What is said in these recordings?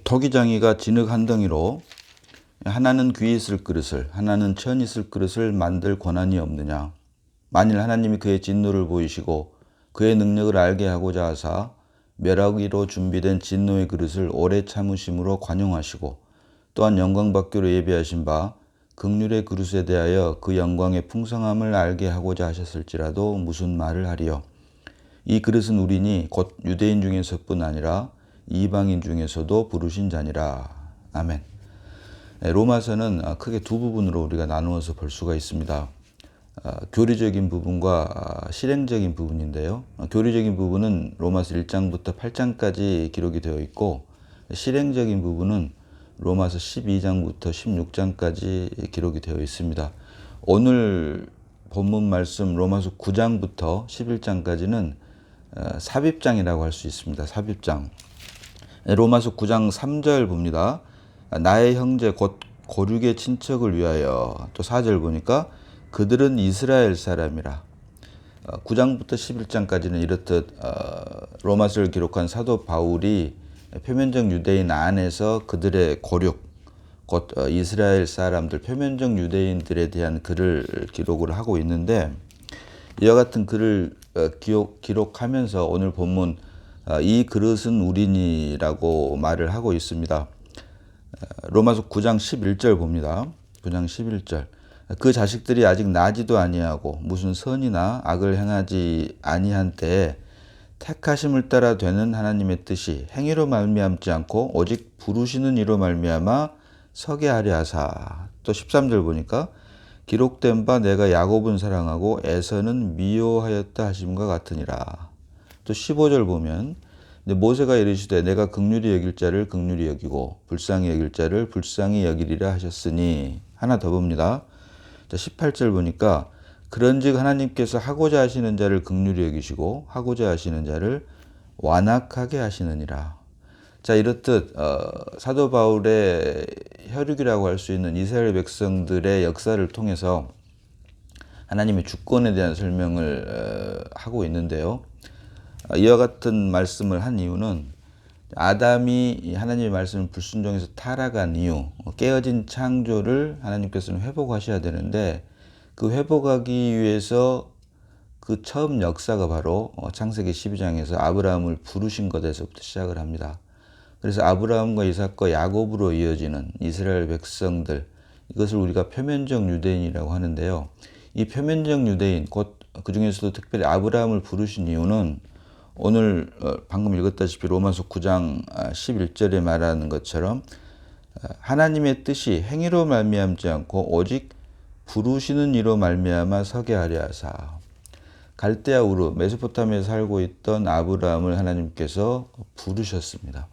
토기장이가 진흙 한 덩이로 하나는 귀 있을 그릇을 하나는 천 있을 그릇을 만들 권한이 없느냐. 만일 하나님이 그의 진노를 보이시고 그의 능력을 알게 하고자 하사 멸하기로 준비된 진노의 그릇을 오래 참으심으로 관용하시고 또한 영광 받기로 예비하신 바 긍휼의 그릇에 대하여 그 영광의 풍성함을 알게 하고자 하셨을지라도 무슨 말을 하리요. 이 그릇은 우리니 곧 유대인 중에서뿐 아니라 이방인 중에서도 부르신 자니라. 아멘. 로마서는 크게 두 부분으로 우리가 나누어서 볼 수가 있습니다. 교리적인 부분과 실행적인 부분인데요. 교리적인 부분은 로마서 1장부터 8장까지 기록이 되어 있고, 실행적인 부분은 로마서 12장부터 16장까지 기록이 되어 있습니다. 오늘 본문 말씀 로마서 9장부터 11장까지는 삽입장이라고 할 수 있습니다. 삽입장. 로마서 9장 3절 봅니다. 나의 형제 곧 고륙의 친척을 위하여. 또 4절 보니까 그들은 이스라엘 사람이라. 9장부터 11장까지는 이렇듯 로마서를 기록한 사도 바울이 표면적 유대인 안에서 그들의 고륙, 곧 이스라엘 사람들, 표면적 유대인들에 대한 글을 기록을 하고 있는데, 이와 같은 글을 기록하면서 오늘 본문 이 그릇은 우리니라고 말을 하고 있습니다. 로마서 9장 11절 봅니다. 9장 11절. 그 자식들이 아직 나지도 아니하고 무슨 선이나 악을 행하지 아니한 때에 택하심을 따라 되는 하나님의 뜻이 행위로 말미암지 않고 오직 부르시는 이로 말미암아 서게 하려 하사. 또 13절 보니까 기록된 바 내가 야곱은 사랑하고 에서는 미워하였다 하심과 같으니라. 또 15절 보면 모세가 이르시되 내가 긍휼히 여길 자를 긍휼히 여기고 불쌍히 여길 자를 불쌍히 여기리라 하셨으니. 하나 더 봅니다. 18절 보니까 그런즉 하나님께서 하고자 하시는 자를 긍휼히 여기시고 하고자 하시는 자를 완악하게 하시느니라. 자, 이렇듯 사도 바울의 혈육이라고 할 수 있는 이스라엘 백성들의 역사를 통해서 하나님의 주권에 대한 설명을 하고 있는데요. 이와 같은 말씀을 한 이유는 아담이 하나님의 말씀을 불순종해서 타락한 이유, 깨어진 창조를 하나님께서는 회복하셔야 되는데, 그 회복하기 위해서 그 처음 역사가 바로 창세기 12장에서 아브라함을 부르신 것에서부터 시작을 합니다. 그래서 아브라함과 이삭과 야곱으로 이어지는 이스라엘 백성들, 이것을 우리가 표면적 유대인이라고 하는데요. 이 표면적 유대인, 곧 그 중에서도 특별히 아브라함을 부르신 이유는 오늘 방금 읽었다시피 로마서 9장 11절에 말하는 것처럼 하나님의 뜻이 행위로 말미암지 않고 오직 부르시는 이로 말미암아 서게 하려 하사. 갈대아 우르 메소포타미아에 살고 있던 아브라함을 하나님께서 부르셨습니다.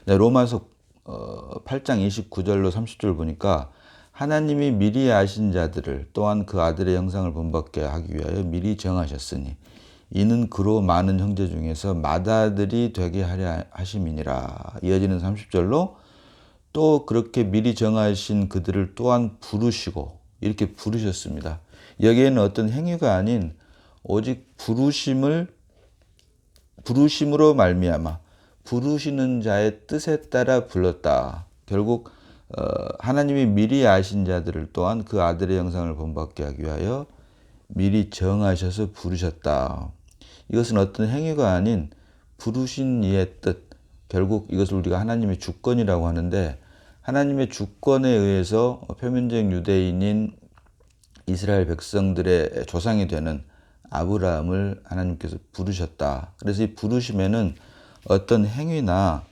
네, 로마서 8장 29절로 30절 보니까 하나님이 미리 아신 자들을 또한 그 아들의 형상을 본받게 하기 위하여 미리 정하셨으니 이는 그로 많은 형제 중에서 맏아들이 되게 하려 하심이니라. 이어지는 30절로 또 그렇게 미리 정하신 그들을 또한 부르시고 이렇게 부르셨습니다. 여기에는 어떤 행위가 아닌 오직 부르심으로 말미암아 부르시는 자의 뜻에 따라 불렀다. 결국 하나님이 미리 아신 자들을 또한 그 아들의 형상을 본받게 하기 위하여 미리 정하셔서 부르셨다. 이것은 어떤 행위가 아닌 부르신 이의 뜻, 결국 이것을 우리가 하나님의 주권이라고 하는데, 하나님의 주권에 의해서 표면적 유대인인 이스라엘 백성들의 조상이 되는 아브라함을 하나님께서 부르셨다. 그래서 이 부르심에는 어떤 행위나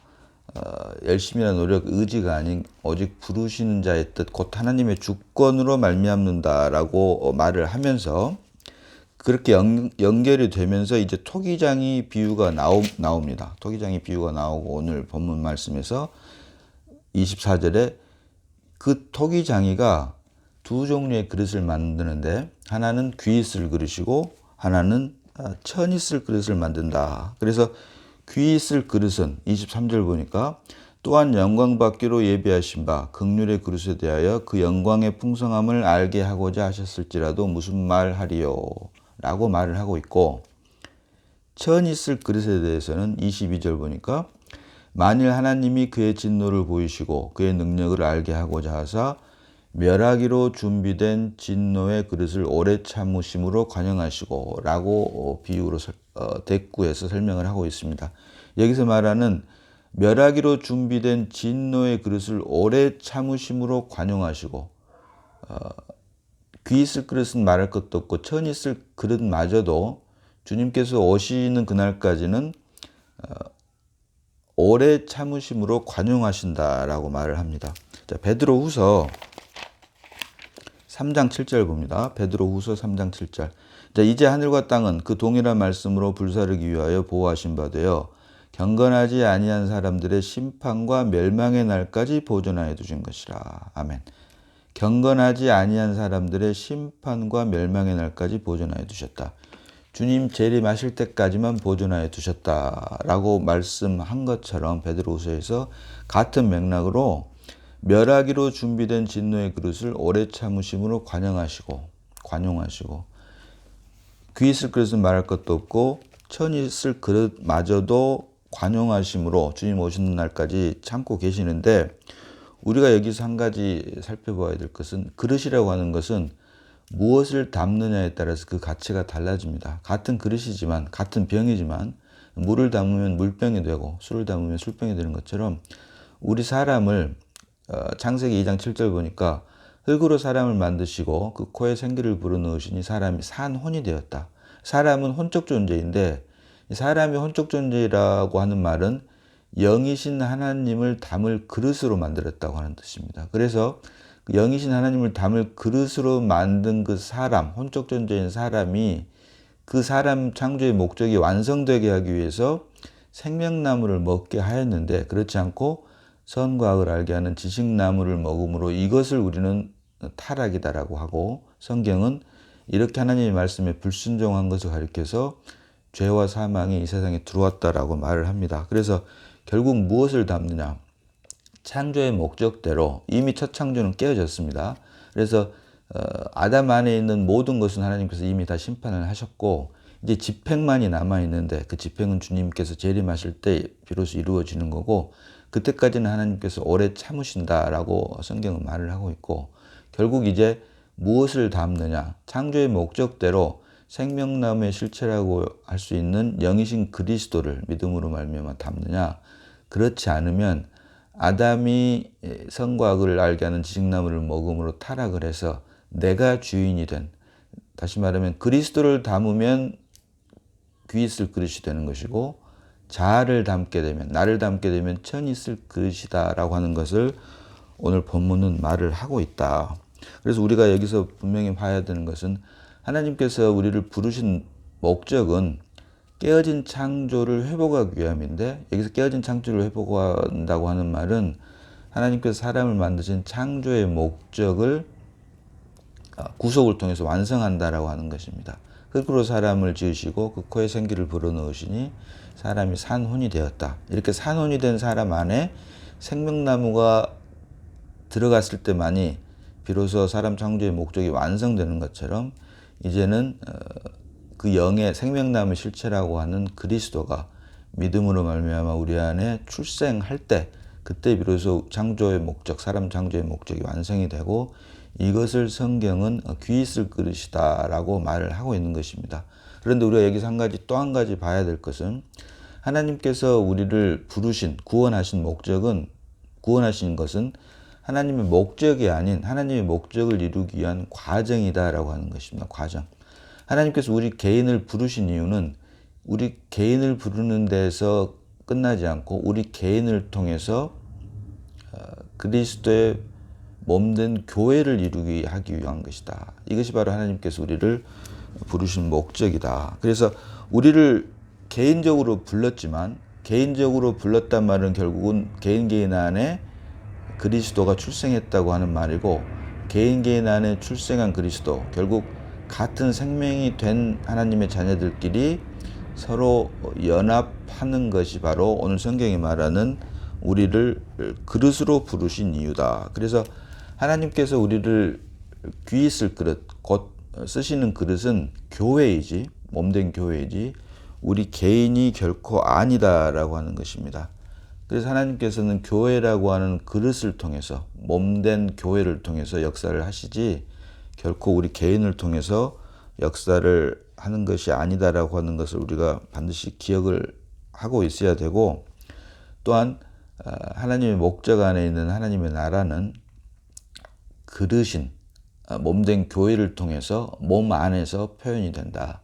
열심이나 노력, 의지가 아닌 오직 부르시는 자의 뜻, 곧 하나님의 주권으로 말미암는다라고 말을 하면서 그렇게 연결이 되면서 이제 토기장이 비유가 나옵니다. 토기장이 비유가 나오고 오늘 본문 말씀에서 24절에 그 토기장이가 두 종류의 그릇을 만드는데 하나는 귀 있을 그릇이고 하나는 천 있을 그릇을 만든다. 그래서 귀 있을 그릇은 23절 보니까 또한 영광 받기로 예비하신 바 긍휼의 그릇에 대하여 그 영광의 풍성함을 알게 하고자 하셨을지라도 무슨 말 하리요 라고 말을 하고 있고, 천 있을 그릇에 대해서는 22절 보니까 만일 하나님이 그의 진노를 보이시고 그의 능력을 알게 하고자 하사 멸하기로 준비된 진노의 그릇을 오래 참으심으로 관용하시고 라고 비유로 대꾸해서 설명을 하고 있습니다. 여기서 말하는 멸하기로 준비된 진노의 그릇을 오래 참으심으로 관용하시고, 귀 있을 그릇은 말할 것도 없고 천이 있을 그릇마저도 주님께서 오시는 그날까지는 오래 참으심으로 관용하신다라고 말을 합니다. 자, 베드로후서 3장 7절 봅니다. 베드로후서 3장 7절. 자, 이제 하늘과 땅은 그 동일한 말씀으로 불사르기 위하여 보호하신 바 되어 경건하지 아니한 사람들의 심판과 멸망의 날까지 보존하여 두신 것이라. 아멘. 경건하지 아니한 사람들의 심판과 멸망의 날까지 보존하여 두셨다. 주님 재림하실 때까지만 보존하여 두셨다라고 말씀한 것처럼 베드로후서에서 같은 맥락으로 멸하기로 준비된 진노의 그릇을 오래 참으심으로 관용하시고 귀 있을 그릇은 말할 것도 없고 천이 있을 그릇마저도 관용하심으로 주님 오시는 날까지 참고 계시는데, 우리가 여기서 한 가지 살펴봐야 될 것은 그릇이라고 하는 것은 무엇을 담느냐에 따라서 그 가치가 달라집니다. 같은 그릇이지만, 같은 병이지만 물을 담으면 물병이 되고 술을 담으면 술병이 되는 것처럼 우리 사람을 창세기 2장 7절 보니까 흙으로 사람을 만드시고 그 코에 생기를 불어넣으시니 사람이 산혼이 되었다. 사람은 혼적 존재인데, 사람이 혼적 존재라고 하는 말은 영이신 하나님을 담을 그릇으로 만들었다고 하는 뜻입니다. 그래서 영이신 하나님을 담을 그릇으로 만든 그 사람, 혼적 존재인 사람이 그 사람 창조의 목적이 완성되게 하기 위해서 생명나무를 먹게 하였는데, 그렇지 않고 선과 악을 알게 하는 지식나무를 먹음으로 이것을 우리는 타락이다라고 하고, 성경은 이렇게 하나님의 말씀에 불순종한 것을 가리켜서 죄와 사망이 이 세상에 들어왔다라고 말을 합니다. 그래서 결국 무엇을 담느냐? 창조의 목적대로 이미 첫 창조는 깨어졌습니다. 그래서 아담 안에 있는 모든 것은 하나님께서 이미 다 심판을 하셨고, 이제 집행만이 남아있는데 그 집행은 주님께서 재림하실 때 비로소 이루어지는 거고, 그때까지는 하나님께서 오래 참으신다라고 성경은 말을 하고 있고, 결국 이제 무엇을 담느냐? 창조의 목적대로 생명나무의 실체라고 할 수 있는 영이신 그리스도를 믿음으로 말미암아 담느냐? 그렇지 않으면 아담이 선과 악을 알게 하는 지식나무를 먹음으로 타락을 해서 내가 주인이 된, 다시 말하면 그리스도를 담으면 귀 있을 그릇이 되는 것이고, 자아를 담게 되면, 나를 담게 되면 천이 있을 그릇이다라고 하는 것을 오늘 본문은 말을 하고 있다. 그래서 우리가 여기서 분명히 봐야 되는 것은, 하나님께서 우리를 부르신 목적은 깨어진 창조를 회복하기 위함인데, 여기서 깨어진 창조를 회복한다고 하는 말은 하나님께서 사람을 만드신 창조의 목적을 구속을 통해서 완성한다라고 하는 것입니다. 흙으로 사람을 지으시고 그 코에 생기를 불어넣으시니 사람이 산혼이 되었다. 이렇게 산혼이 된 사람 안에 생명나무가 들어갔을 때만이 비로소 사람 창조의 목적이 완성되는 것처럼, 이제는 그 영의 생명나무 실체라고 하는 그리스도가 믿음으로 말미암아 우리 안에 출생할 때, 그때 비로소 창조의 목적, 사람 창조의 목적이 완성이 되고, 이것을 성경은 귀 있을 그릇이다라고 말을 하고 있는 것입니다. 그런데 우리가 여기서 또 한 가지 봐야 될 것은, 하나님께서 우리를 부르신, 구원하신 것은 하나님의 목적이 아닌 하나님의 목적을 이루기 위한 과정이다라고 하는 것입니다. 과정. 하나님께서 우리 개인을 부르신 이유는 우리 개인을 부르는 데서 끝나지 않고 우리 개인을 통해서 그리스도의 몸된 교회를 이루기 하기 위한 것이다. 이것이 바로 하나님께서 우리를 부르신 목적이다. 그래서 우리를 개인적으로 불렀지만, 개인적으로 불렀단 말은 결국은 개인 안에 그리스도가 출생했다고 하는 말이고, 개인 안에 출생한 그리스도, 결국 같은 생명이 된 하나님의 자녀들끼리 서로 연합하는 것이 바로 오늘 성경이 말하는 우리를 그릇으로 부르신 이유다. 그래서 하나님께서 우리를 귀 있을 그릇, 곧 쓰시는 그릇은 교회이지, 몸된 교회이지 우리 개인이 결코 아니다라고 하는 것입니다. 그래서 하나님께서는 교회라고 하는 그릇을 통해서, 몸된 교회를 통해서 역사를 하시지 결코 우리 개인을 통해서 역사를 하는 것이 아니다라고 하는 것을 우리가 반드시 기억을 하고 있어야 되고, 또한 하나님의 목적 안에 있는 하나님의 나라는 그릇인 몸된 교회를 통해서 몸 안에서 표현이 된다.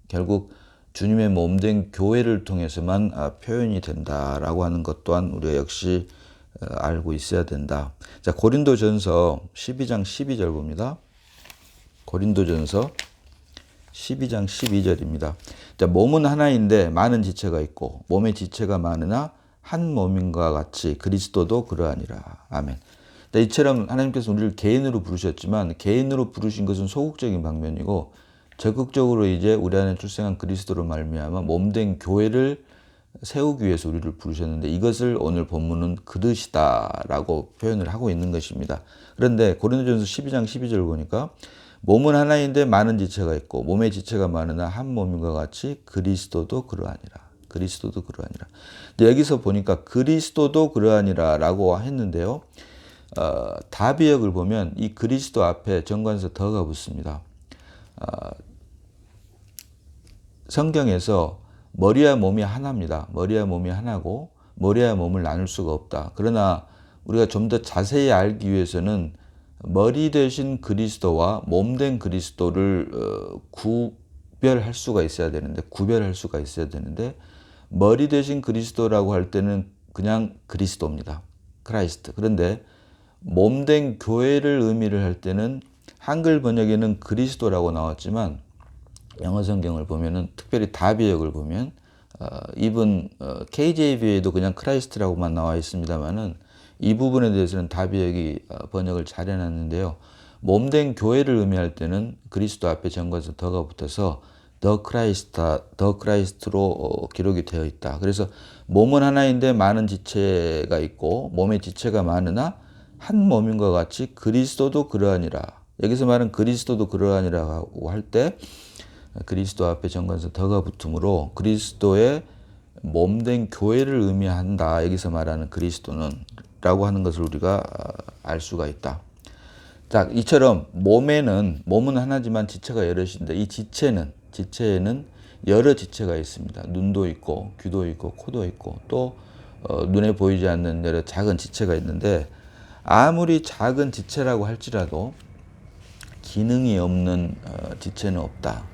결국 주님의 몸된 교회를 통해서만 표현이 된다라고 하는 것 또한 우리가 역시 알고 있어야 된다. 자, 고린도전서 12장 12절 봅니다. 고린도전서 12장 12절입니다. 자, 몸은 하나인데 많은 지체가 있고 몸의 지체가 많으나 한 몸인과 같이 그리스도도 그러하니라. 아멘. 자, 이처럼 하나님께서 우리를 개인으로 부르셨지만 개인으로 부르신 것은 소극적인 방면이고, 적극적으로 이제 우리 안에 출생한 그리스도로 말미암아 몸된 교회를 세우기 위해서 우리를 부르셨는데, 이것을 오늘 본문은 그릇이다라고 표현을 하고 있는 것입니다. 그런데 고린도전서 12장 12절 보니까 몸은 하나인데 많은 지체가 있고 몸의 지체가 많으나 한 몸인과 같이 그리스도도 그러하니라. 그리스도도 그러하니라. 여기서 보니까 그리스도도 그러하니라라고 했는데요. 다비역을 보면 이 그리스도 앞에 정관사 더가 붙습니다. 성경에서 머리와 몸이 하나입니다. 머리와 몸이 하나고 머리와 몸을 나눌 수가 없다. 그러나 우리가 좀 더 자세히 알기 위해서는 머리 되신 그리스도와 몸된 그리스도를 구별할 수가 있어야 되는데, 머리 되신 그리스도라고 할 때는 그냥 그리스도입니다. 크라이스트. 그런데 몸된 교회를 의미를 할 때는 한글 번역에는 그리스도라고 나왔지만 영어 성경을 보면은, 특별히 다비역을 보면 이분 KJV에도 그냥 크라이스트라고만 나와 있습니다만은 이 부분에 대해서는 다비역이 번역을 잘 해놨는데요. 몸된 교회를 의미할 때는 그리스도 앞에 정관사 더가 붙어서 더 크라이스트로 기록이 되어 있다. 그래서 몸은 하나인데 많은 지체가 있고 몸의 지체가 많으나 한 몸인과 같이 그리스도도 그러하니라. 여기서 말하는 그리스도도 그러하니라고 할 때 그리스도 앞에 정관사 더가 붙으므로 그리스도의 몸된 교회를 의미한다. 여기서 말하는 그리스도는 라고 하는 것을 우리가 알 수가 있다. 자, 이처럼 몸은 하나지만 지체가 여럿인데, 이 지체에는 여러 지체가 있습니다. 눈도 있고 귀도 있고 코도 있고 또 눈에 보이지 않는 여러 작은 지체가 있는데, 아무리 작은 지체라고 할지라도 기능이 없는 지체는 없다.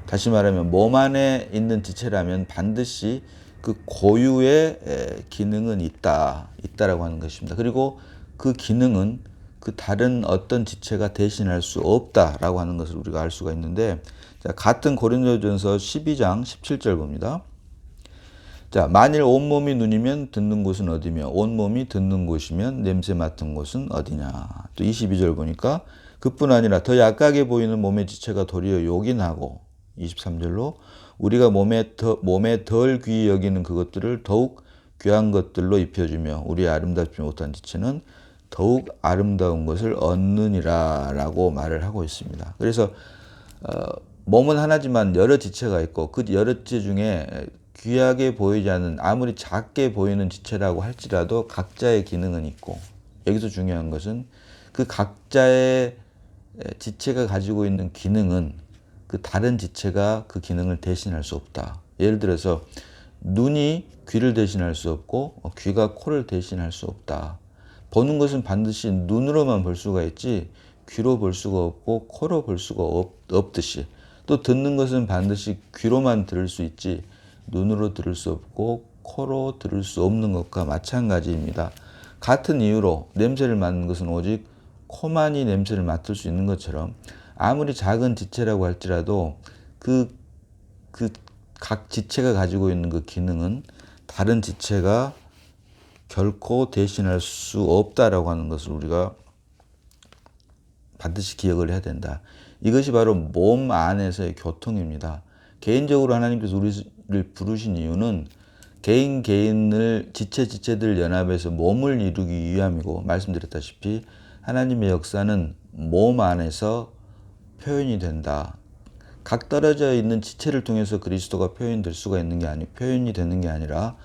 다시 말하면 몸 안에 있는 지체라면 반드시 그 고유의 기능은 있다라고 하는 것입니다. 그리고 그 기능은 그 다른 어떤 지체가 대신할 수 없다라고 하는 것을 우리가 알 수가 있는데, 자, 같은 고린도전서 12장 17절 봅니다. 자, 만일 온몸이 눈이면 듣는 곳은 어디며 온몸이 듣는 곳이면 냄새 맡은 곳은 어디냐. 또 22절 보니까 그뿐 아니라 더 약하게 보이는 몸의 지체가 도리어 요긴하고, 23절로 우리가 몸에 덜 귀히 여기는 그것들을 더욱 귀한 것들로 입혀주며 우리의 아름답지 못한 지체는 더욱 아름다운 것을 얻느니라 라고 말을 하고 있습니다. 그래서 몸은 하나지만 여러 지체가 있고 그 여러 지체 중에 귀하게 보이지 않는, 아무리 작게 보이는 지체라고 할지라도 각자의 기능은 있고, 여기서 중요한 것은 그 각자의 지체가 가지고 있는 기능은 그 다른 지체가 그 기능을 대신할 수 없다. 예를 들어서 눈이 귀를 대신할 수 없고 귀가 코를 대신할 수 없다. 보는 것은 반드시 눈으로만 볼 수가 있지 귀로 볼 수가 없고 코로 볼 수가 없듯이, 또 듣는 것은 반드시 귀로만 들을 수 있지 눈으로 들을 수 없고 코로 들을 수 없는 것과 마찬가지입니다. 같은 이유로 냄새를 맡는 것은 오직 코만이 냄새를 맡을 수 있는 것처럼, 아무리 작은 지체라고 할지라도 그 각 지체가 가지고 있는 그 기능은 다른 지체가 결코 대신할 수 없다라고 하는 것을 우리가 반드시 기억을 해야 된다. 이것이 바로 몸 안에서의 교통입니다. 개인적으로 하나님께서 우리를 부르신 이유는 개인을 지체들 연합해서 몸을 이루기 위함이고, 말씀드렸다시피 하나님의 역사는 몸 안에서 표현이 된다. 각 떨어져 있는 지체를 통해서 그리스도가 표현이 되는 게 아니라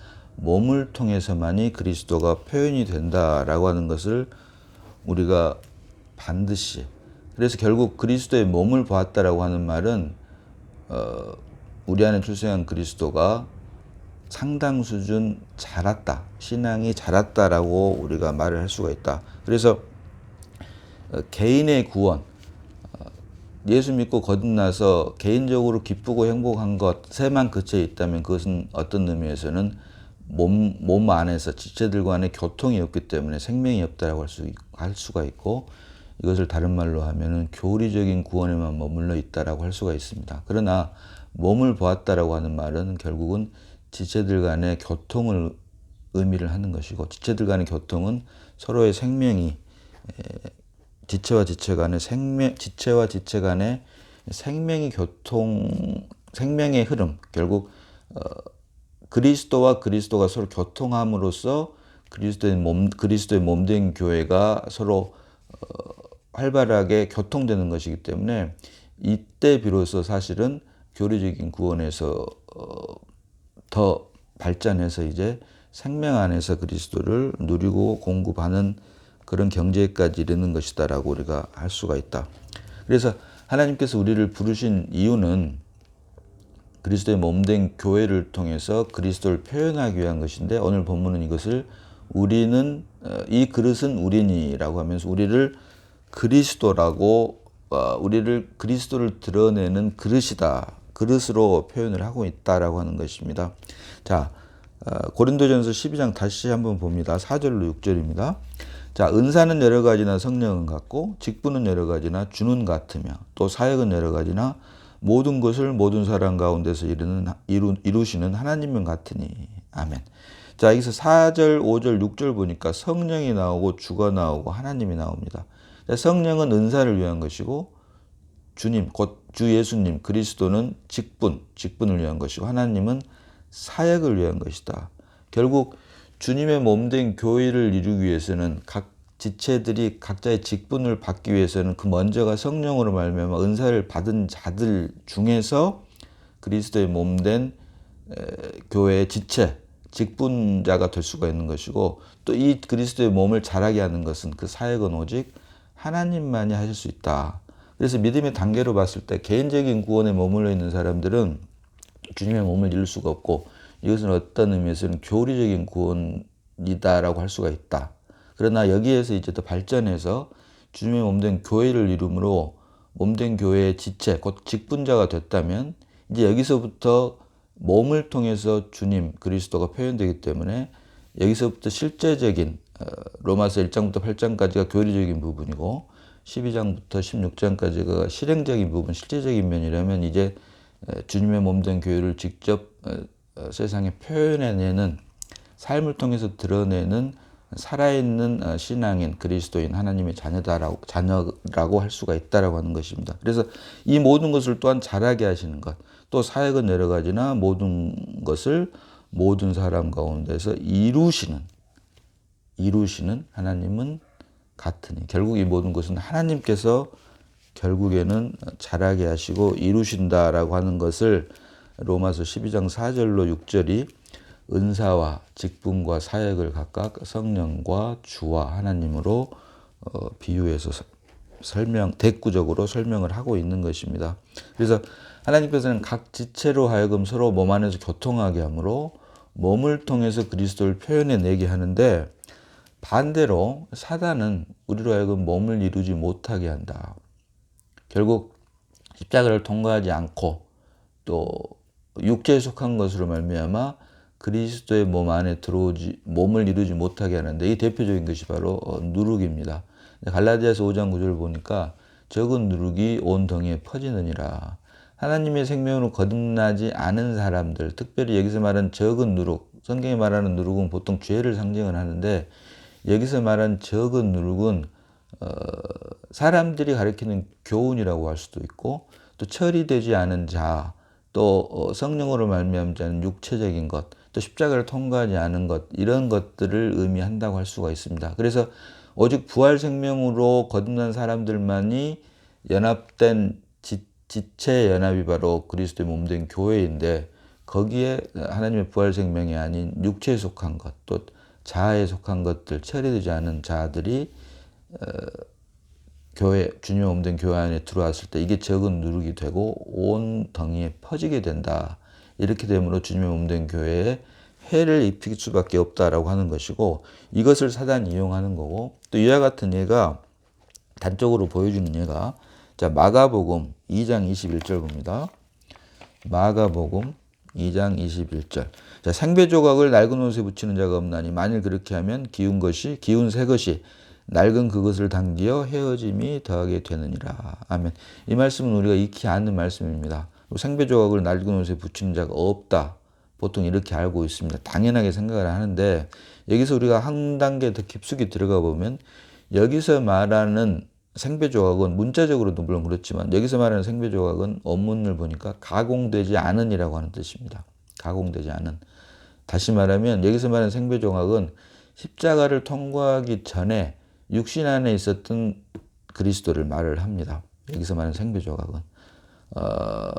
몸을 통해서만이 그리스도가 표현이 된다라고 하는 것을 우리가 반드시, 그래서 결국 그리스도의 몸을 보았다라고 하는 말은 우리 안에 출생한 그리스도가 상당 수준 자랐다, 신앙이 자랐다라고 우리가 말을 할 수가 있다. 그래서 개인의 구원, 예수 믿고 거듭나서 개인적으로 기쁘고 행복한 것에만 그쳐 있다면 그것은 어떤 의미에서는 몸 안에서 지체들 간의 교통이 없기 때문에 생명이 없다라고 할 수가 있고, 이것을 다른 말로 하면은 교리적인 구원에만 머물러 있다라고 할 수가 있습니다. 그러나 몸을 보았다라고 하는 말은 결국은 지체들 간의 교통을 의미를 하는 것이고, 지체들 간의 교통은 서로의 생명이 지체와 지체 간의 생명의 교통, 생명의 흐름, 결국 그리스도와 그리스도가 서로 교통함으로써 그리스도의 몸된 교회가 서로 활발하게 교통되는 것이기 때문에, 이때 비로소 사실은 교리적인 구원에서 더 발전해서 이제 생명 안에서 그리스도를 누리고 공급하는 그런 경제까지 이르는 것이다라고 우리가 할 수가 있다. 그래서 하나님께서 우리를 부르신 이유는 그리스도의 몸된 교회를 통해서 그리스도를 표현하기 위한 것인데, 오늘 본문은 이것을 우리는 이 그릇은 우리니라고 하면서 우리를 그리스도를 드러내는 그릇이다, 그릇으로 표현을 하고 있다라고 하는 것입니다. 자, 고린도전서 12장 다시 한번 봅니다. 4절로 6절입니다. 자, 은사는 여러 가지나 성령은 같고 직분은 여러 가지나 주는 같으며 또 사역은 여러 가지나 모든 것을 모든 사람 가운데서 이루시는 하나님은 같으니. 아멘. 자, 여기서 4절, 5절, 6절 보니까 성령이 나오고 주가 나오고 하나님이 나옵니다. 성령은 은사를 위한 것이고, 주님, 곧 주 예수님, 그리스도는 직분을 위한 것이고, 하나님은 사역을 위한 것이다. 결국 주님의 몸된 교회를 이루기 위해서는 각 지체들이 각자의 직분을 받기 위해서는 그 먼저가 성령으로 말미암아 은사를 받은 자들 중에서 그리스도의 몸된 교회의 직분자가 될 수가 있는 것이고, 또 이 그리스도의 몸을 자라게 하는 것은, 그 사역은 오직 하나님만이 하실 수 있다. 그래서 믿음의 단계로 봤을 때 개인적인 구원에 머물러 있는 사람들은 주님의 몸을 이룰 수가 없고, 이것은 어떤 의미에서는 교리적인 구원이다라고 할 수가 있다. 그러나 여기에서 이제 더 발전해서 주님의 몸된 교회를 이룸으로 몸된 교회의 지체, 곧 직분자가 됐다면, 이제 여기서부터 몸을 통해서 주님 그리스도가 표현되기 때문에, 여기서부터 실제적인 로마서 1장부터 8장까지가 교리적인 부분이고 12장부터 16장까지가 실행적인 부분, 실제적인 면이라면, 이제 주님의 몸된 교회를 직접 세상에 표현해내는, 삶을 통해서 드러내는 살아있는 신앙인, 그리스도인, 하나님의 자녀라고 할 수가 있다라고 하는 것입니다. 그래서 이 모든 것을 또한 잘하게 하시는 것, 또 사역은 여러 가지나 모든 것을 모든 사람 가운데서 이루시는 하나님은 같으니. 결국 이 모든 것은 하나님께서 결국에는 잘하게 하시고 이루신다라고 하는 것을 로마서 12장 4절로 6절이 은사와 직분과 사역을 각각 성령과 주와 하나님으로 비유해서 대꾸적으로 설명을 하고 있는 것입니다. 그래서 하나님께서는 각 지체로 하여금 서로 몸 안에서 교통하게 하므로 몸을 통해서 그리스도를 표현해내게 하는데, 반대로 사단은 우리로 하여금 몸을 이루지 못하게 한다. 결국 십자가를 통과하지 않고 또 육체에 속한 것으로 말미암아 그리스도의 몸 안에 몸을 이루지 못하게 하는데, 이 대표적인 것이 바로 누룩입니다. 갈라디아서 5장 9절 보니까 적은 누룩이 온 덩이에 퍼지느니라. 하나님의 생명으로 거듭나지 않은 사람들, 특별히 여기서 말하는 적은 누룩, 성경이 말하는 누룩은 보통 죄를 상징을 하는데, 여기서 말하는 적은 누룩은 사람들이 가리키는 교훈이라고 할 수도 있고, 또 처리되지 않은 자, 또 성령으로 말미암지 않은 육체적인 것, 또 십자가를 통과하지 않은 것, 이런 것들을 의미한다고 할 수가 있습니다. 그래서 오직 부활 생명으로 거듭난 사람들만이 연합된 지체 연합이 바로 그리스도의 몸된 교회인데, 거기에 하나님의 부활 생명이 아닌 육체에 속한 것, 또 자아에 속한 것들, 처리되지 않은 자아들이 교회, 주님의 몸된 교회 안에 들어왔을 때 이게 적은 누룩이 되고 온 덩이에 퍼지게 된다. 이렇게 되므로 주님의 몸된 교회에 해를 입힐 수밖에 없다라고 하는 것이고, 이것을 사단이 이용하는 거고, 또 이와 같은 예가 단적으로 보여주는 예가, 자, 마가복음 2장 21절 봅니다. 마가복음 2장 21절. 자, 생배 조각을 낡은 옷에 붙이는 자가 없나니 만일 그렇게 하면 기운 새 것이 낡은 그것을 당기어 헤어짐이 더하게 되느니라. 아멘. 이 말씀은 우리가 익히 아는 말씀입니다. 생배 조각을 낡은 옷에 붙이는 자가 없다. 보통 이렇게 알고 있습니다. 당연하게 생각을 하는데, 여기서 우리가 한 단계 더 깊숙이 들어가 보면 여기서 말하는 생배 조각은 문자적으로도 물론 그렇지만 여기서 말하는 생배 조각은 원문을 보니까 가공되지 않은이라고 하는 뜻입니다. 가공되지 않은. 다시 말하면 여기서 말하는 생배 조각은 십자가를 통과하기 전에 육신 안에 있었던 그리스도를 말을 합니다. 여기서 말하는 생배 조각은.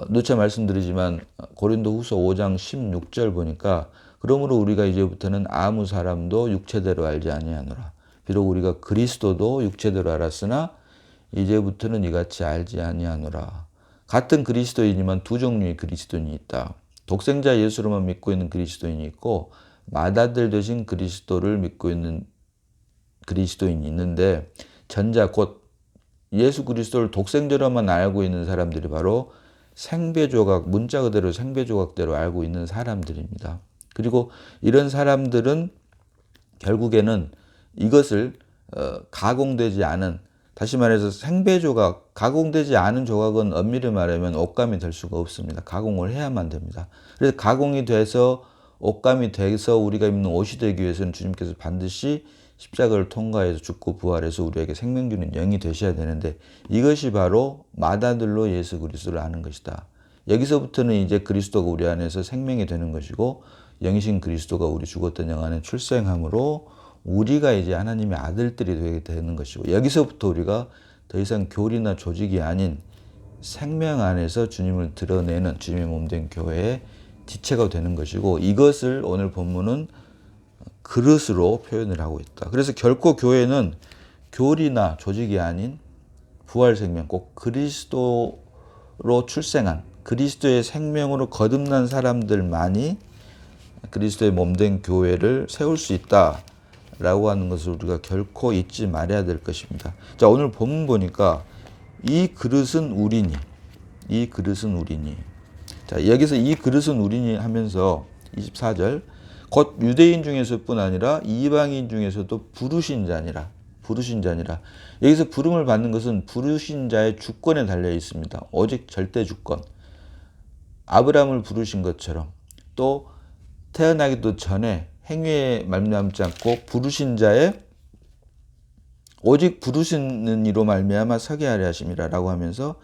누차 말씀드리지만 고린도 후서 5장 16절 보니까 그러므로 우리가 이제부터는 아무 사람도 육체대로 알지 아니하노라. 비록 우리가 그리스도도 육체대로 알았으나 이제부터는 이같이 알지 아니하노라. 같은 그리스도이지만 두 종류의 그리스도인이 있다. 독생자 예수로만 믿고 있는 그리스도인이 있고 맏아들 되신 그리스도를 믿고 있는 그리스도인이 있는데, 전자 곧 예수 그리스도를 독생자로만 알고 있는 사람들이 바로 생배조각, 문자 그대로 생배조각대로 알고 있는 사람들입니다. 그리고 이런 사람들은 결국에는 이것을 가공되지 않은, 다시 말해서 생배조각, 가공되지 않은 조각은 엄밀히 말하면 옷감이 될 수가 없습니다. 가공을 해야만 됩니다. 그래서 가공이 돼서 옷감이 돼서 우리가 입는 옷이 되기 위해서는 주님께서 반드시 십자가를 통과해서 죽고 부활해서 우리에게 생명 주는 영이 되셔야 되는데, 이것이 바로 맏아들로 예수 그리스도를 아는 것이다. 여기서부터는 이제 그리스도가 우리 안에서 생명이 되는 것이고 영이신 그리스도가 우리 죽었던 영 안에 출생함으로 우리가 이제 하나님의 아들들이 되게 되는 것이고, 여기서부터 우리가 더 이상 교리나 조직이 아닌 생명 안에서 주님을 드러내는 주님의 몸된 교회의 지체가 되는 것이고, 이것을 오늘 본문은 그릇으로 표현을 하고 있다. 그래서 결코 교회는 교리나 조직이 아닌 부활 생명, 꼭 그리스도로 출생한 그리스도의 생명으로 거듭난 사람들만이 그리스도의 몸된 교회를 세울 수 있다라고 하는 것을 우리가 결코 잊지 말아야 될 것입니다. 자, 오늘 본문 보니까 이 그릇은 우리니, 이 그릇은 우리니. 자, 여기서 이 그릇은 우리니 하면서 24절, 곧 유대인 중에서뿐 아니라 이방인 중에서도 부르신 자니라. 부르신 자니라. 여기서 부름을 받는 것은 부르신 자의 주권에 달려 있습니다. 오직 절대 주권. 아브라함을 부르신 것처럼, 또 태어나기도 전에 행위에 말미암지 않고 부르신 자의 오직 부르시는 이로 말미암아 서게 하려 하심이라라고 하면서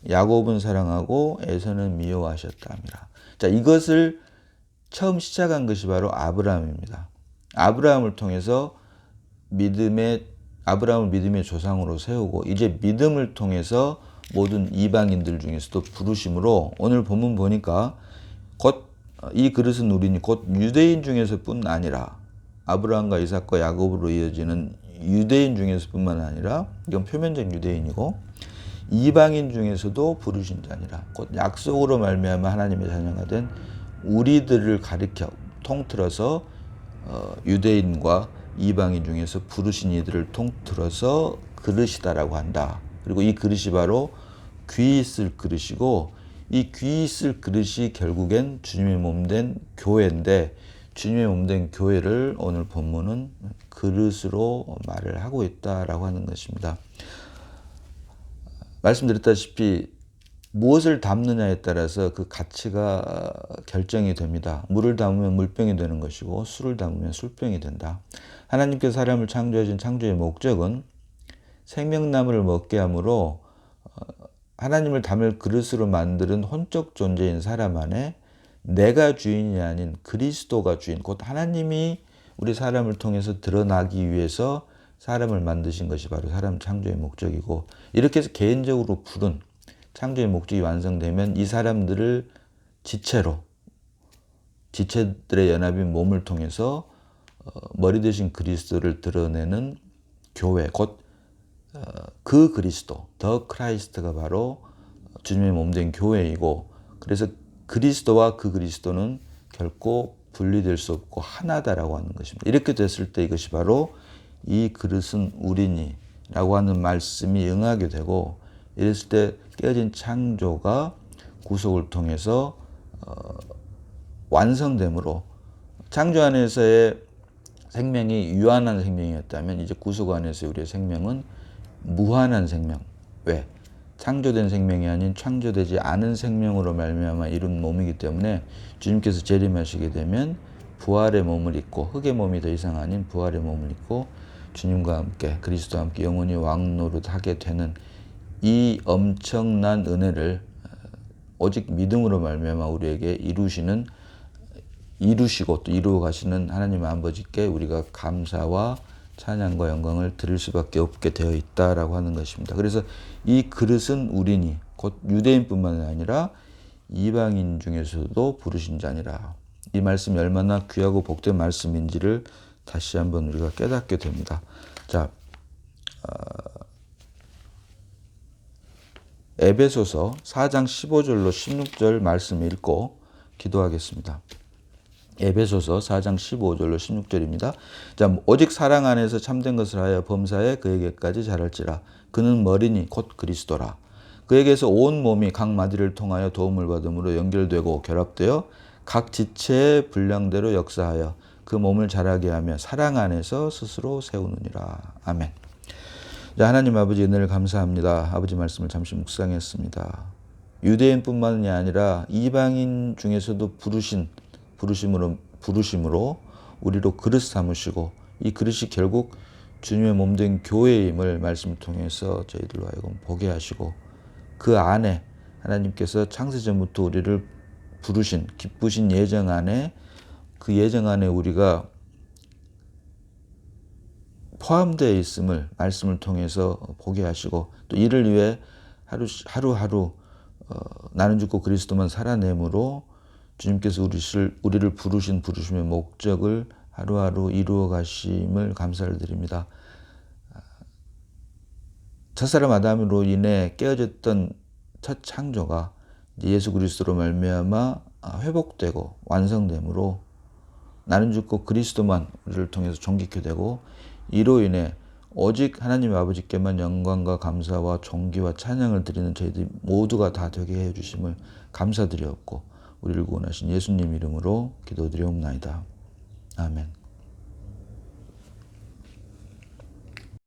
야곱은 사랑하고 에서는 미워하셨다 합니다. 자, 이것을 처음 시작한 것이 바로 아브라함입니다. 아브라함을 통해서 아브라함을 믿음의 조상으로 세우고, 이제 믿음을 통해서 모든 이방인들 중에서도 부르심으로, 오늘 본문 보니까 곧 이 그릇은 우리니 곧 유대인 중에서뿐 아니라, 아브라함과 이삭과 야곱으로 이어지는 유대인 중에서뿐만 아니라, 이건 표면적 유대인이고, 이방인 중에서도 부르신 자니라. 곧 약속으로 말미암아 하나님의 자녀가 된 우리들을 가리켜 통틀어서 유대인과 이방인 중에서 부르신 이들을 통틀어서 그릇이다라고 한다. 그리고 이 그릇이 바로 귀 있을 그릇이고, 이 귀 있을 그릇이 결국엔 주님의 몸된 교회인데, 주님의 몸된 교회를 오늘 본문은 그릇으로 말을 하고 있다라고 하는 것입니다. 말씀드렸다시피 무엇을 담느냐에 따라서 그 가치가 결정이 됩니다. 물을 담으면 물병이 되는 것이고 술을 담으면 술병이 된다. 하나님께서 사람을 창조하신 창조의 목적은 생명나무를 먹게 함으로 하나님을 담을 그릇으로 만드는 혼적 존재인 사람 안에 내가 주인이 아닌 그리스도가 주인, 곧 하나님이 우리 사람을 통해서 드러나기 위해서 사람을 만드신 것이 바로 사람 창조의 목적이고, 이렇게 해서 개인적으로 부른 창조의 목적이 완성되면 이 사람들을 지체로 지체들의 연합인 몸을 통해서 머리 대신 그리스도를 드러내는 교회, 곧 그 그리스도, 더 크라이스트가 바로 주님의 몸된 교회이고, 그래서 그리스도와 그 그리스도는 결코 분리될 수 없고 하나다라고 하는 것입니다. 이렇게 됐을 때 이것이 바로 이 그릇은 우리니 라고 하는 말씀이 응하게 되고, 이랬을 때 깨어진 창조가 구속을 통해서 완성됨으로, 창조 안에서의 생명이 유한한 생명이었다면 이제 구속 안에서 우리의 생명은 무한한 생명. 왜? 창조된 생명이 아닌 창조되지 않은 생명으로 말미암아 이룬 몸이기 때문에 주님께서 재림하시게 되면 부활의 몸을 입고, 흙의 몸이 더 이상 아닌 부활의 몸을 입고 주님과 함께, 그리스도와 함께 영원히 왕노릇하게 되는 이 엄청난 은혜를 오직 믿음으로 말미암아 우리에게 이루시고 또 이루어 가시는 하나님 아버지께 우리가 감사와 찬양과 영광을 드릴 수밖에 없게 되어 있다라고 하는 것입니다. 그래서 이 그릇은 우리니, 곧 유대인뿐만 아니라 이방인 중에서도 부르신 자니라. 이 말씀이 얼마나 귀하고 복된 말씀인지를 다시 한번 우리가 깨닫게 됩니다. 자, 에베소서 4장 15절로 16절 말씀 읽고 기도하겠습니다. 에베소서 4장 15절로 16절입니다. 자, 오직 사랑 안에서 참된 것을 하여 범사에 그에게까지 자랄지라. 그는 머리니 곧 그리스도라. 그에게서 온 몸이 각 마디를 통하여 도움을 받음으로 연결되고 결합되어 각 지체의 분량대로 역사하여 그 몸을 자라게 하며 사랑 안에서 스스로 세우느니라. 아멘. 자, 하나님 아버지 은혜를 감사합니다. 아버지 말씀을 잠시 묵상했습니다. 유대인뿐만이 아니라 이방인 중에서도 부르심으로 우리로 그릇 삼으시고, 이 그릇이 결국 주님의 몸된 교회임을 말씀을 통해서 저희들로 하여금 보게 하시고, 그 안에 하나님께서 창세전부터 우리를 부르신 기쁘신 예정 안에, 그 예정 안에 우리가 포함되어 있음을 말씀을 통해서 보게 하시고, 또 이를 위해 하루하루 나는 죽고 그리스도만 살아내므로 주님께서 우리를 부르심의 목적을 하루하루 이루어 가심을 감사를 드립니다. 첫사람 아담으로 인해 깨어졌던 첫 창조가 예수 그리스도로 말미암아 회복되고 완성됨으로 나는 죽고 그리스도만 우리를 통해서 존귀케 되고, 이로 인해 오직 하나님 아버지께만 영광과 감사와 존귀와 찬양을 드리는 저희들 모두가 다 되게 해주심을 감사드리옵고, 우리를 구원하신 예수님 이름으로 기도드리옵나이다. 아멘.